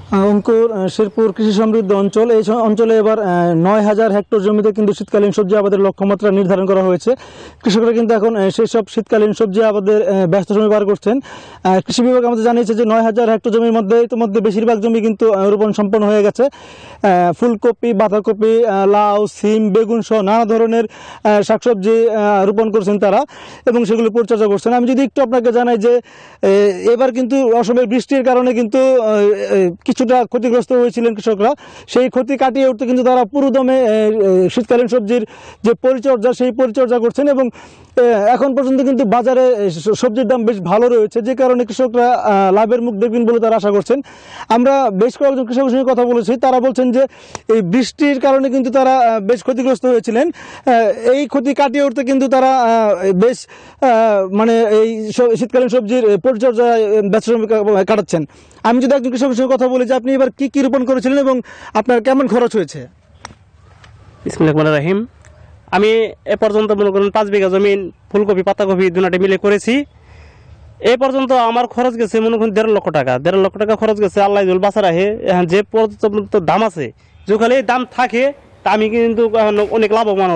অঙ্কুর শেরপুর কৃষি সমৃদ্ধ অঞ্চল। এই অঞ্চলে এবার 9,000 হেক্টর জমিতে কিন্তু শীতকালীন সবজি আবাদের লক্ষ্যমাত্রা নির্ধারণ করা হয়েছে। কৃষকরা কিন্তু এখন সেই সব শীতকালীন সবজি আবাদের ব্যস্ত সময় পার করছেন। কৃষি বিভাগ আমাদের জানিয়েছে যে 9,000 হেক্টর জমির মধ্যে ইতিমধ্যে বেশিরভাগ জমি কিন্তু রোপণ সম্পন্ন হয়ে গেছে। ফুলকপি, বাঁধাকপি, লাউ, সিম, বেগুন সহ নানা ধরনের শাকসবজি রোপণ করছেন তারা এবং সেগুলো পরিচর্যা করছেন। আমি যদি একটু আপনাকে জানাই যে এবার কিন্তু অসময়ের বৃষ্টির কারণে কিন্তু কিছুটা ক্ষতিগ্রস্ত হয়েছিলেন কৃষকরা। সেই ক্ষতি কাটিয়ে উঠতে কিন্তু তারা পুরোদমে শীতকালীন সবজির যে পরিচর্যা সেই পরিচর্যা করছেন এবং এখন পর্যন্ত কিন্তু বাজারে সবজির দাম বেশ ভালো রয়েছে, যে কারণে কৃষকরা লাভের মুখ দেখবেন বলে তারা আশা করছেন। আমরা বেশ কয়েকজন কৃষকের সঙ্গে কথা বলেছি, তারা বলছেন যে এই বৃষ্টির কারণে কিন্তু তারা বেশ ক্ষতিগ্রস্ত হয়েছিলেন। এই ক্ষতি কাটিয়ে উঠতে কিন্তু তারা বেশ মানে এই শীতকালীন সবজির পরিচর্যায় ব্যস্ত সময় কাটাচ্ছেন। আমি যদি একজন কৃষকের সঙ্গে কথা বলি যে আপনি এবার কি কি রোপণ করেছিলেন এবং আপনার কেমন খরচ হয়েছে? বিসমিল্লাহির রহমানির রহিম। আমি এ পর্যন্ত মনে করেন 5 বিঘা জমিন ফুলকপি পাতাকপি দুটাটি মিলে করেছি। এই পর্যন্ত আমার খরচ গেছে মনে করেন 1.5 লক্ষ টাকা। 1.5 লক্ষ টাকা খরচ গেছে, আল্লাহ জল বাঁচা রাখে। যে পর্যন্ত দাম আছে, যেখানে দাম থাকে তা আমি কিন্তু অনেক লাভবান